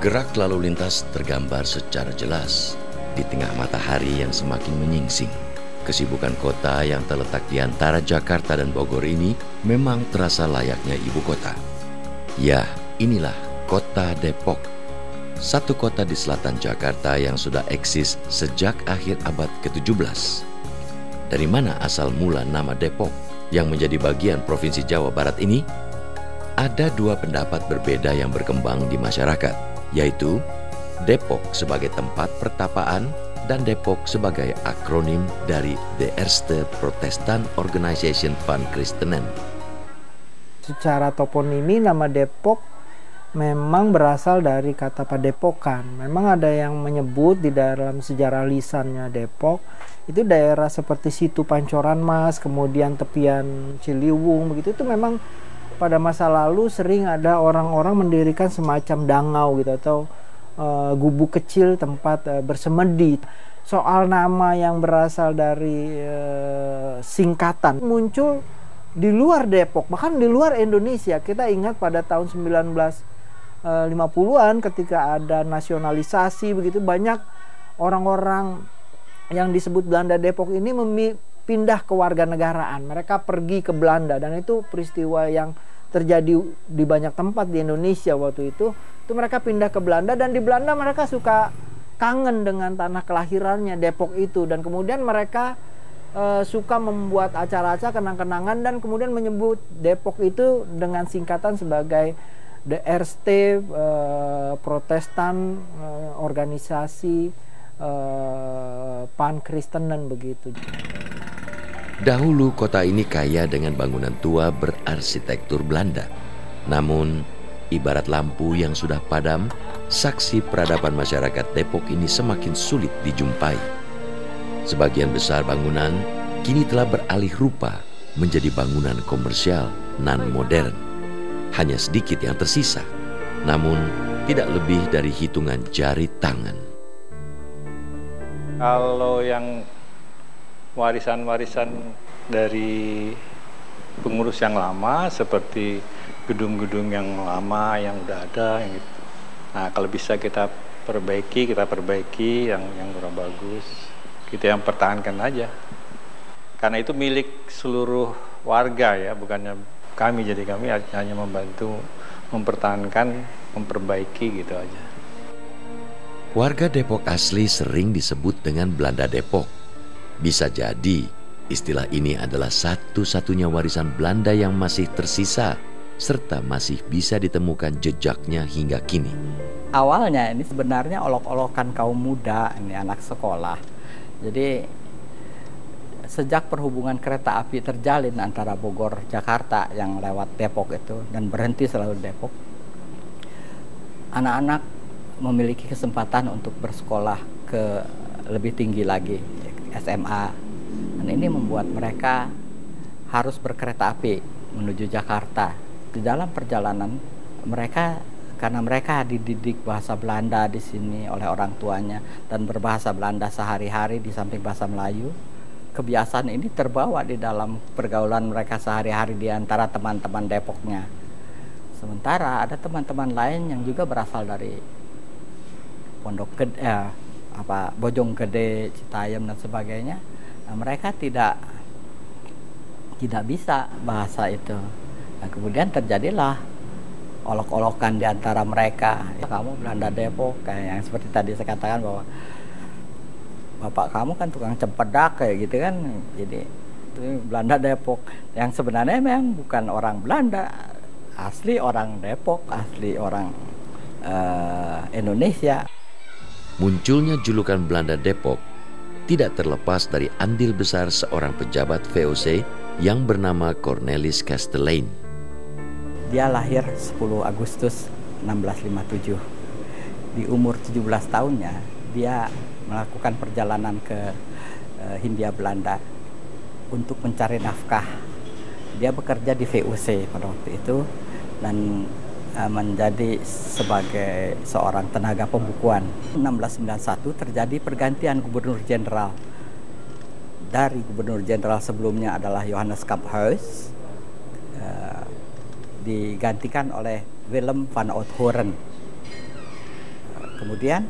Gerak lalu lintas tergambar secara jelas di tengah matahari yang semakin menyingsing. Kesibukan kota yang terletak di antara Jakarta dan Bogor ini memang terasa layaknya ibu kota. Ya, inilah kota Depok. Satu kota di selatan Jakarta yang sudah eksis sejak akhir abad ke-17. Dari mana asal mula nama Depok yang menjadi bagian Provinsi Jawa Barat ini? Ada dua pendapat berbeda yang berkembang di masyarakat, yaitu Depok sebagai tempat pertapaan dan Depok sebagai akronim dari De Eerste Protestant Organisation van Christenen. Secara toponimi nama Depok memang berasal dari kata Padepokan. Memang ada yang menyebut di dalam sejarah lisannya Depok itu daerah seperti situ Pancoran Mas, kemudian tepian Ciliwung begitu, itu memang pada masa lalu sering ada orang-orang mendirikan semacam dangau gitu atau gubuk kecil tempat bersemedi. Soal nama yang berasal dari singkatan muncul di luar Depok, bahkan di luar Indonesia. Kita ingat pada tahun 1950-an ketika ada nasionalisasi begitu, banyak orang-orang yang disebut Belanda Depok ini pindah ke warganegaraan. Mereka pergi ke Belanda dan itu peristiwa yang terjadi di banyak tempat di Indonesia waktu itu mereka pindah ke Belanda, dan di Belanda mereka suka kangen dengan tanah kelahirannya Depok itu, dan kemudian mereka suka membuat acara-acara kenang-kenangan dan kemudian menyebut Depok itu dengan singkatan sebagai De Eerste Protestant Organisasi Pan Christenen begitu. Dahulu kota ini kaya dengan bangunan tua berarsitektur Belanda. Namun, ibarat lampu yang sudah padam, saksi peradaban masyarakat Depok ini semakin sulit dijumpai. Sebagian besar bangunan kini telah beralih rupa menjadi bangunan komersial non-modern. Hanya sedikit yang tersisa, namun tidak lebih dari hitungan jari tangan. Kalau yang warisan-warisan dari pengurus yang lama seperti gedung-gedung yang lama yang udah ada yang gitu. Nah, kalau bisa kita perbaiki yang kurang bagus. Kita yang pertahankan aja. Karena itu milik seluruh warga ya, bukannya kami, jadi kami hanya membantu mempertahankan, memperbaiki gitu aja. Warga Depok asli sering disebut dengan Belanda Depok. Bisa jadi istilah ini adalah satu-satunya warisan Belanda yang masih tersisa serta masih bisa ditemukan jejaknya hingga kini. Awalnya ini sebenarnya olok-olokan kaum muda, ini anak sekolah. Jadi sejak perhubungan kereta api terjalin antara Bogor Jakarta yang lewat Depok itu dan berhenti selalu Depok, anak-anak memiliki kesempatan untuk bersekolah ke lebih tinggi lagi, SMA. Dan ini membuat mereka harus berkereta api menuju Jakarta. Di dalam perjalanan mereka, karena mereka dididik bahasa Belanda di sini oleh orang tuanya dan berbahasa Belanda sehari-hari di samping bahasa Melayu, kebiasaan ini terbawa di dalam pergaulan mereka sehari-hari di antara teman-teman Depoknya. Sementara ada teman-teman lain yang juga berasal dari Bojonggede, Citayam dan sebagainya. Nah, mereka tidak bisa bahasa itu. Nah, kemudian terjadilah olok-olokan di antara mereka. Ya, kamu Belanda Depok, kayak yang seperti tadi saya katakan bahwa bapak kamu kan tukang cempedak kayak gitu kan. Jadi itu Belanda Depok yang sebenarnya memang bukan orang Belanda, asli orang Depok, asli orang Indonesia. Munculnya julukan Belanda Depok tidak terlepas dari andil besar seorang pejabat VOC yang bernama Cornelis Kastelein. Dia lahir 10 Agustus 1657. Di umur 17 tahunnya, dia melakukan perjalanan ke Hindia Belanda untuk mencari nafkah. Dia bekerja di VOC pada waktu itu dan menjadi sebagai seorang tenaga pembukuan. 1691 terjadi pergantian gubernur jenderal. Dari gubernur jenderal sebelumnya adalah Johannes Kamphuis, digantikan oleh Willem van Outhoorn. Kemudian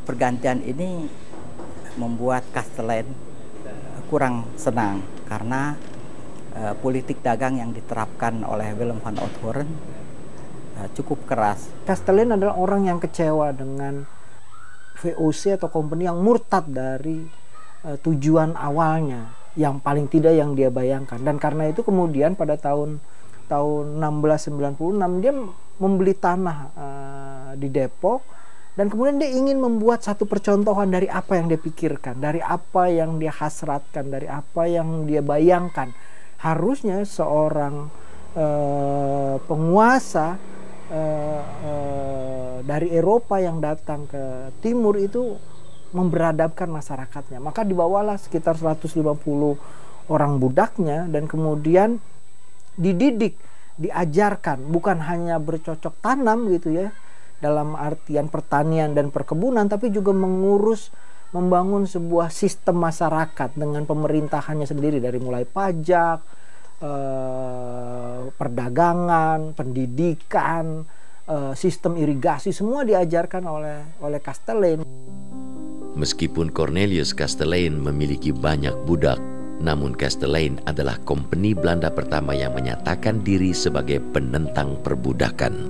pergantian ini membuat Kastelein kurang senang karena politik dagang yang diterapkan oleh Willem van Outhoorn cukup keras. Kastelein adalah orang yang kecewa dengan VOC atau company yang murtad dari tujuan awalnya, yang paling tidak yang dia bayangkan. Dan karena itu kemudian pada tahun 1696 dia membeli tanah di Depok, dan kemudian dia ingin membuat satu percontohan dari apa yang dia pikirkan, dari apa yang dia hasratkan, dari apa yang dia bayangkan. Harusnya seorang penguasa dari Eropa yang datang ke timur itu memberadabkan masyarakatnya. Maka dibawalah sekitar 150 orang budaknya dan kemudian dididik, diajarkan, bukan hanya bercocok tanam gitu ya, dalam artian pertanian dan perkebunan, tapi juga membangun sebuah sistem masyarakat dengan pemerintahannya sendiri, dari mulai pajak, perdagangan, pendidikan, sistem irigasi, semua diajarkan oleh Kastelein. Meskipun Cornelius Kastelein memiliki banyak budak, namun Kastelein adalah company Belanda pertama yang menyatakan diri sebagai penentang perbudakan.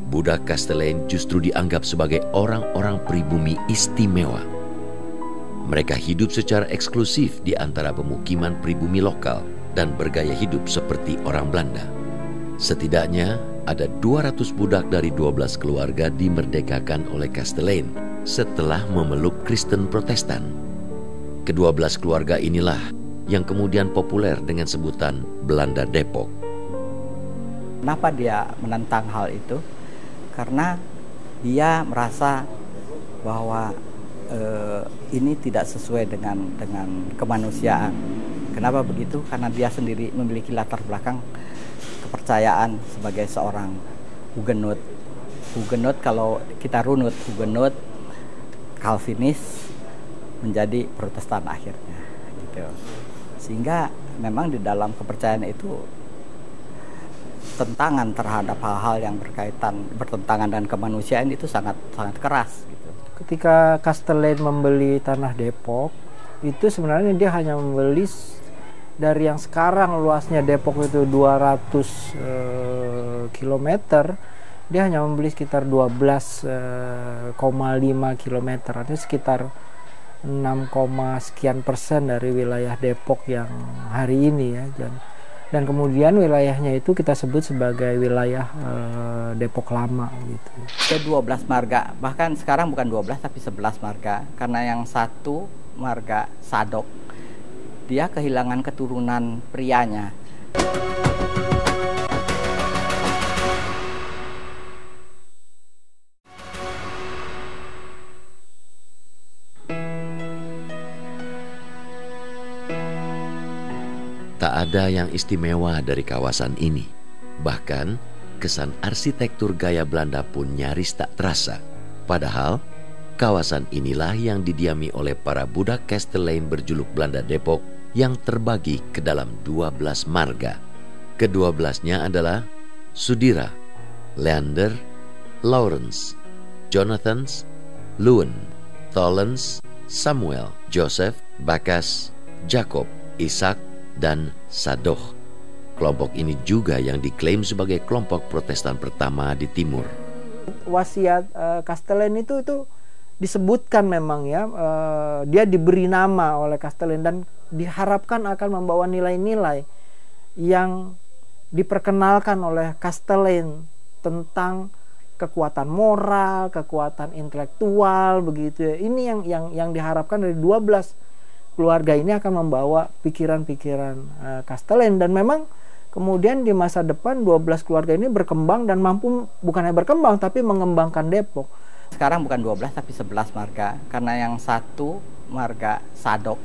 Budak Kastelein justru dianggap sebagai orang-orang pribumi istimewa. Mereka hidup secara eksklusif di antara pemukiman pribumi lokal dan bergaya hidup seperti orang Belanda. Setidaknya ada 200 budak dari 12 keluarga dimerdekakan oleh Kastelein setelah memeluk Kristen Protestan. Ke-12 keluarga inilah yang kemudian populer dengan sebutan Belanda Depok. Kenapa dia menentang hal itu? Karena dia merasa bahwa ini tidak sesuai dengan kemanusiaan. Kenapa begitu? Karena dia sendiri memiliki latar belakang kepercayaan sebagai seorang Hugenot. Hugenot kalau kita runut, Hugenot, Calvinis menjadi Protestan akhirnya, gitu. Sehingga memang di dalam kepercayaan itu tentangan terhadap hal-hal yang bertentangan dan kemanusiaan itu sangat keras, gitu. Ketika Kastelein membeli tanah Depok, itu sebenarnya dia hanya membeli dari yang sekarang luasnya Depok itu 200 km, dia hanya membeli sekitar 12,5 km, artinya sekitar 6, sekian persen dari wilayah Depok yang hari ini ya. Dan kemudian wilayahnya itu kita sebut sebagai wilayah Depok Lama gitu. Ada 12 marga, bahkan sekarang bukan 12 tapi 11 marga, karena yang satu marga Sadok, dia kehilangan keturunan prianya. Tak ada yang istimewa dari kawasan ini. Bahkan, kesan arsitektur gaya Belanda pun nyaris tak terasa. Padahal, kawasan inilah yang didiami oleh para budak Kastelein berjuluk Belanda Depok yang terbagi ke dalam 12 marga. Ke-12-nya adalah Sudira, Leander, Lawrence, Jonathans, Luen, Tollens, Samuel, Joseph, Bakas, Jacob, Ishak, dan Sadoh. Kelompok ini juga yang diklaim sebagai kelompok Protestan pertama di timur. Wasiat Kastelein itu disebutkan memang ya, dia diberi nama oleh Kastelein dan diharapkan akan membawa nilai-nilai yang diperkenalkan oleh Kastelein tentang kekuatan moral, kekuatan intelektual begitu ya. Ini yang diharapkan dari 12 keluarga ini akan membawa pikiran-pikiran Kastelein, dan memang kemudian di masa depan 12 keluarga ini berkembang dan mampu bukannya berkembang tapi mengembangkan Depok. Sekarang bukan 12 tapi 11 marga, karena yang satu marga Sadok,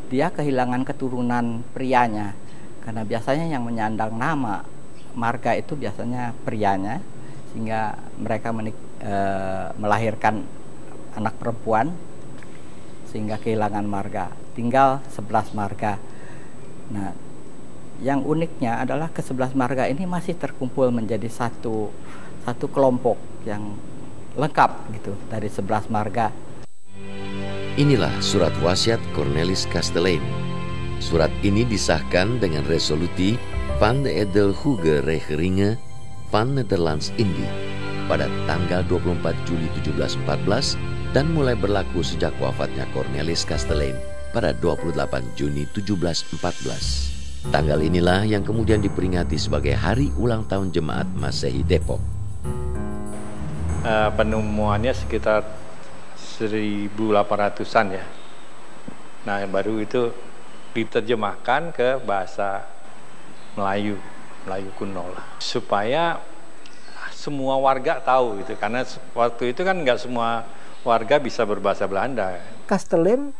dia kehilangan keturunan prianya, karena biasanya yang menyandang nama marga itu biasanya prianya, sehingga mereka melahirkan anak perempuan sehingga kehilangan marga. Tinggal 11 marga. Nah, yang uniknya adalah ke-11 marga ini masih terkumpul menjadi satu kelompok yang lengkap gitu dari 11 marga. Inilah surat wasiat Cornelis Kastelein. Surat ini disahkan dengan resolusi Van de Edelhoge Regeringe van Nederlands Indie pada tanggal 24 Juli 1714 dan mulai berlaku sejak wafatnya Cornelis Kastelein pada 28 Juni 1714. Tanggal inilah yang kemudian diperingati sebagai hari ulang tahun Jemaat Masehi Depok. Penemuannya sekitar 1800-an ya. Nah, baru itu diterjemahkan ke bahasa Melayu kuno lah, supaya semua warga tahu gitu, karena waktu itu kan nggak semua warga bisa berbahasa Belanda. Kastelein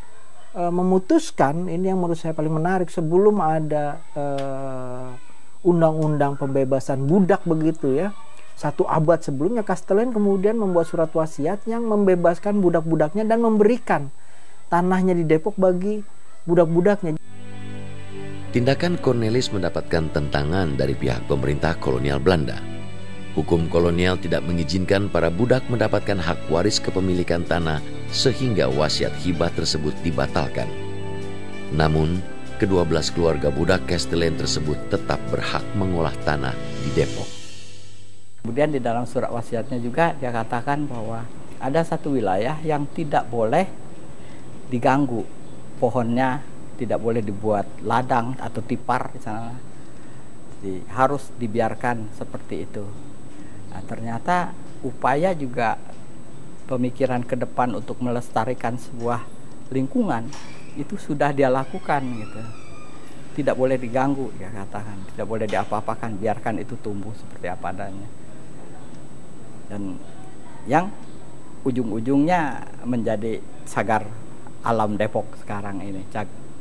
memutuskan, ini yang menurut saya paling menarik, sebelum ada undang-undang pembebasan budak begitu ya, 1 abad sebelumnya Kastelein kemudian membuat surat wasiat yang membebaskan budak-budaknya dan memberikan tanahnya di Depok bagi budak-budaknya. Tindakan Cornelis mendapatkan tentangan dari pihak pemerintah kolonial Belanda. Hukum kolonial tidak mengizinkan para budak mendapatkan hak waris kepemilikan tanah sehingga wasiat hibah tersebut dibatalkan. Namun, ke-12 keluarga budak Kastelein tersebut tetap berhak mengolah tanah di Depok. Kemudian di dalam surat wasiatnya juga dia katakan bahwa ada satu wilayah yang tidak boleh diganggu, pohonnya tidak boleh dibuat ladang atau tipar di sana. Jadi, harus dibiarkan seperti itu. Nah, ternyata upaya juga pemikiran ke depan untuk melestarikan sebuah lingkungan itu sudah dia lakukan gitu. Tidak boleh diganggu, dia katakan, tidak boleh diapa-apakan, biarkan itu tumbuh seperti apa adanya. Dan yang ujung-ujungnya menjadi cagar alam Depok sekarang ini,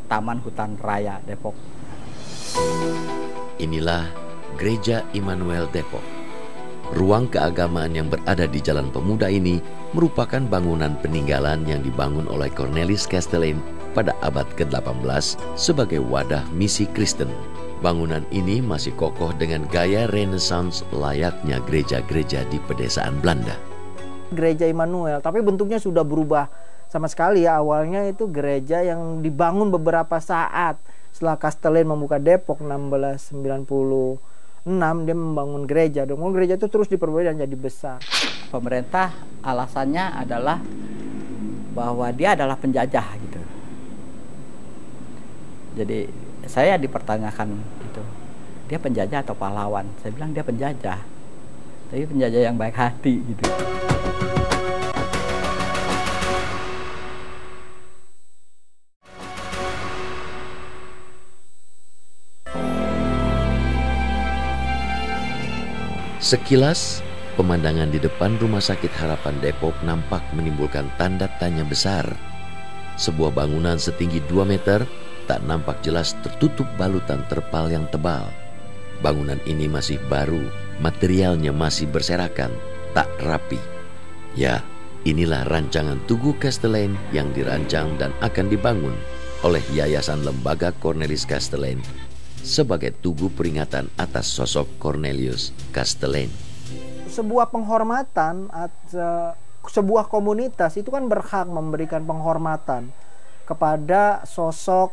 Taman Hutan Raya Depok. Inilah Gereja Immanuel Depok. Ruang keagamaan yang berada di Jalan Pemuda ini merupakan bangunan peninggalan yang dibangun oleh Cornelis Kastelein pada abad ke-18 sebagai wadah misi Kristen. Bangunan ini masih kokoh dengan gaya Renaissance layaknya gereja-gereja di pedesaan Belanda. Gereja Immanuel, tapi bentuknya sudah berubah sama sekali ya. Awalnya itu gereja yang dibangun beberapa saat setelah Kastelein membuka Depok 1696, dia membangun gereja. Dan gereja itu terus diperbarui dan jadi besar. Pemerintah alasannya adalah bahwa dia adalah penjajah gitu. Jadi saya dipertanyakan itu, dia penjajah atau pahlawan? Saya bilang dia penjajah, tapi penjajah yang baik hati gitu. Sekilas, pemandangan di depan Rumah Sakit Harapan Depok nampak menimbulkan tanda tanya besar. Sebuah bangunan setinggi 2 meter tak nampak jelas tertutup balutan terpal yang tebal. Bangunan ini masih baru, materialnya masih berserakan, tak rapi. Ya, inilah rancangan Tugu Kastelein yang dirancang dan akan dibangun oleh Yayasan Lembaga Cornelis Kastelein sebagai tugu peringatan atas sosok Cornelius Kastelein. Sebuah penghormatan, sebuah komunitas itu kan berhak memberikan penghormatan kepada sosok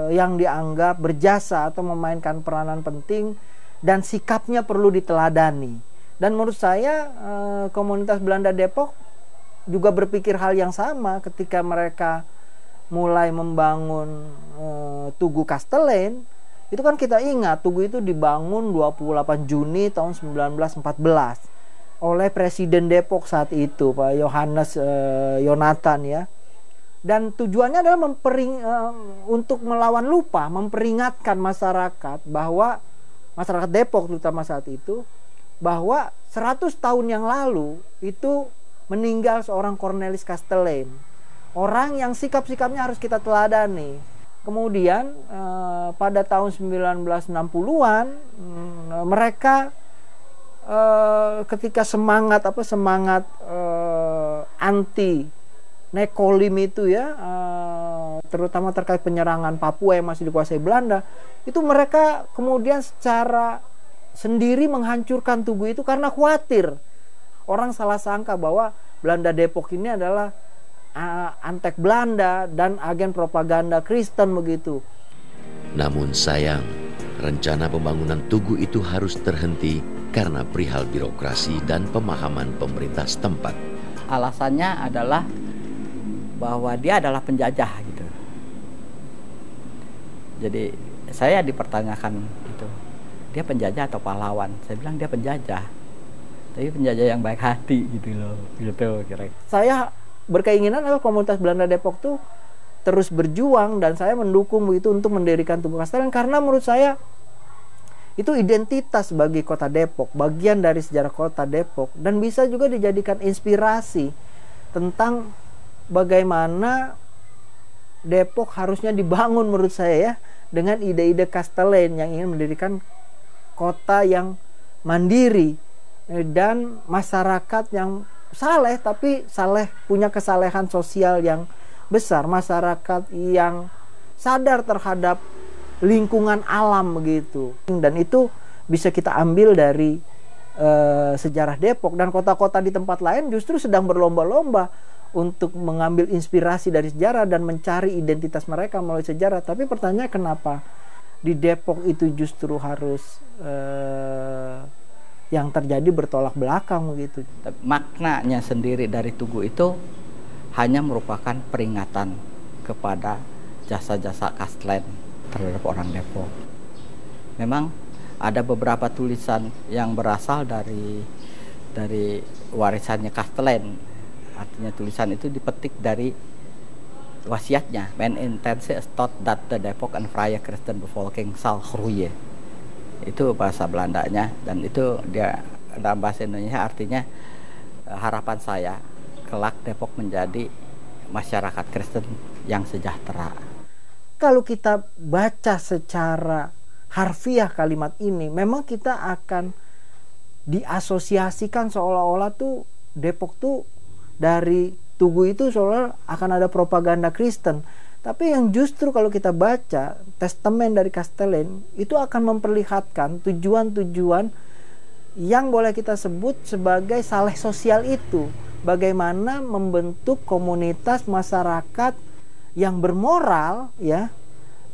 yang dianggap berjasa atau memainkan peranan penting dan sikapnya perlu diteladani. Dan menurut saya komunitas Belanda Depok juga berpikir hal yang sama ketika mereka mulai membangun Tugu Kastelein. Itu kan kita ingat Tugu itu dibangun 28 Juni tahun 1914 oleh Presiden Depok saat itu, Pak Yohanes Yonatan ya. Dan tujuannya adalah untuk melawan lupa, memperingatkan masyarakat bahwa masyarakat Depok terutama saat itu, bahwa 100 tahun yang lalu itu meninggal seorang Cornelis Kastelein. Orang yang sikap-sikapnya harus kita teladani. Kemudian pada tahun 1960-an mereka ketika semangat anti Nekolim itu ya, terutama terkait penyerangan Papua yang masih dikuasai Belanda, itu mereka kemudian secara sendiri menghancurkan Tugu itu karena khawatir orang salah sangka bahwa Belanda Depok ini adalah antek Belanda dan agen propaganda Kristen begitu. Namun sayang, rencana pembangunan Tugu itu harus terhenti karena perihal birokrasi dan pemahaman pemerintah setempat. Alasannya adalah bahwa dia adalah penjajah gitu. Jadi saya dipertanyakan itu, dia penjajah atau pahlawan? Saya bilang dia penjajah, tapi penjajah yang baik hati gitu loh, gitu kira-kira. Saya berkeinginan agar komunitas Belanda Depok tuh terus berjuang, dan saya mendukung begitu untuk mendirikan Tugu Kastelen karena menurut saya itu identitas bagi kota Depok, bagian dari sejarah kota Depok, dan bisa juga dijadikan inspirasi tentang bagaimana Depok harusnya dibangun menurut saya ya, dengan ide-ide Kastelen yang ingin mendirikan kota yang mandiri dan masyarakat yang saleh, tapi saleh punya kesalehan sosial yang besar, masyarakat yang sadar terhadap lingkungan alam begitu. Dan itu bisa kita ambil dari sejarah Depok, dan kota-kota di tempat lain justru sedang berlomba-lomba untuk mengambil inspirasi dari sejarah dan mencari identitas mereka melalui sejarah. Tapi pertanyaan, kenapa di Depok itu justru harus yang terjadi bertolak belakang begitu? Maknanya sendiri dari Tugu itu hanya merupakan peringatan kepada jasa-jasa Kastelen terhadap orang Depok. Memang ada beberapa tulisan yang berasal dari warisannya Kastelen. Artinya tulisan itu dipetik dari wasiatnya. Men intentie stot dat de Depok en vrije Christen bevolking zal groeien. Itu bahasa Belandanya, dan itu dia dalam bahasa Indonesia artinya harapan saya kelak Depok menjadi masyarakat Kristen yang sejahtera. Kalau kita baca secara harfiah kalimat ini, memang kita akan diasosiasikan seolah-olah tuh Depok tuh dari Tugu itu seolah akan ada propaganda Kristen. Tapi yang justru kalau kita baca testamen dari Kastelen itu akan memperlihatkan tujuan-tujuan yang boleh kita sebut sebagai saleh sosial itu. Bagaimana membentuk komunitas masyarakat yang bermoral ya,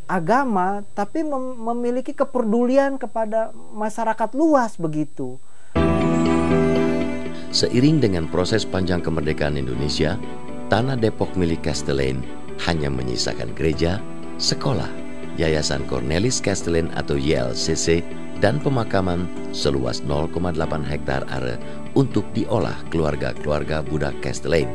agama, tapi memiliki kepedulian kepada masyarakat luas begitu. Seiring dengan proses panjang kemerdekaan Indonesia, tanah Depok milik Kastelen hanya menyisakan gereja, sekolah, Yayasan Cornelis Kastelen atau YLCC, dan pemakaman seluas 0,8 hektar are untuk diolah keluarga-keluarga budak Kastelen.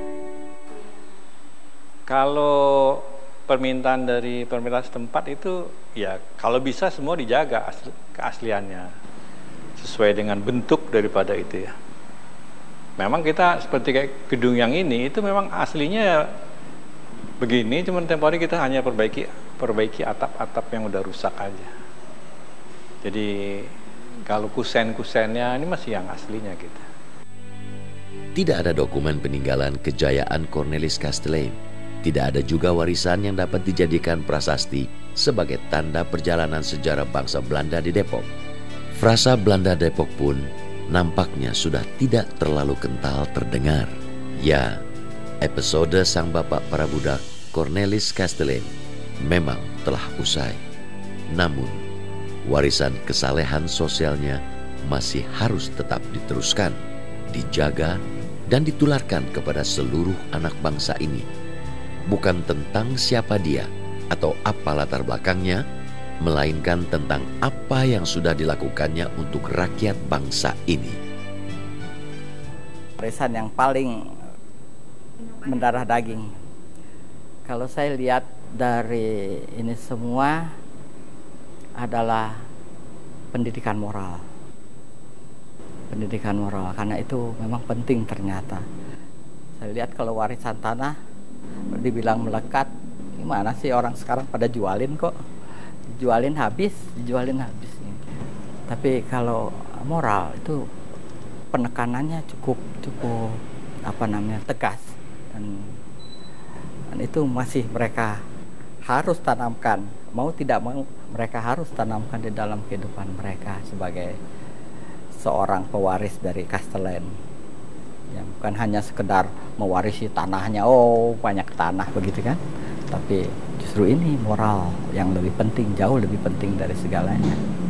Kalau permintaan dari pemerintah setempat itu ya kalau bisa semua dijaga keasliannya sesuai dengan bentuk daripada itu ya. Memang kita seperti kayak gedung yang ini itu memang aslinya begini, cuman tempo hari kita hanya perbaiki atap-atap yang udah rusak aja. Jadi kalau kusen-kusennya ini masih yang aslinya gitu. Tidak ada dokumen peninggalan kejayaan Cornelis Kastelen. Tidak ada juga warisan yang dapat dijadikan prasasti sebagai tanda perjalanan sejarah bangsa Belanda di Depok. Frasa Belanda Depok pun nampaknya sudah tidak terlalu kental terdengar. Ya, episode sang bapak para budak Cornelis Kastelen memang telah usai. Namun, warisan kesalehan sosialnya masih harus tetap diteruskan, dijaga, dan ditularkan kepada seluruh anak bangsa ini. Bukan tentang siapa dia atau apa latar belakangnya, melainkan tentang apa yang sudah dilakukannya untuk rakyat bangsa ini. Warisan yang paling mendarah daging, kalau saya lihat dari ini semua adalah pendidikan moral. Pendidikan moral, karena itu memang penting ternyata. Saya lihat kalau warisan tanah dibilang melekat, Gimana sih orang sekarang pada jualin kok, dijualin habis. Tapi kalau moral itu penekanannya cukup tegas, dan itu masih mereka harus tanamkan, mau tidak mau mereka harus tanamkan di dalam kehidupan mereka sebagai seorang pewaris dari Castellane. Ya, bukan hanya sekedar mewarisi tanahnya, banyak tanah begitu kan, tapi justru ini moral yang lebih penting, jauh lebih penting dari segalanya.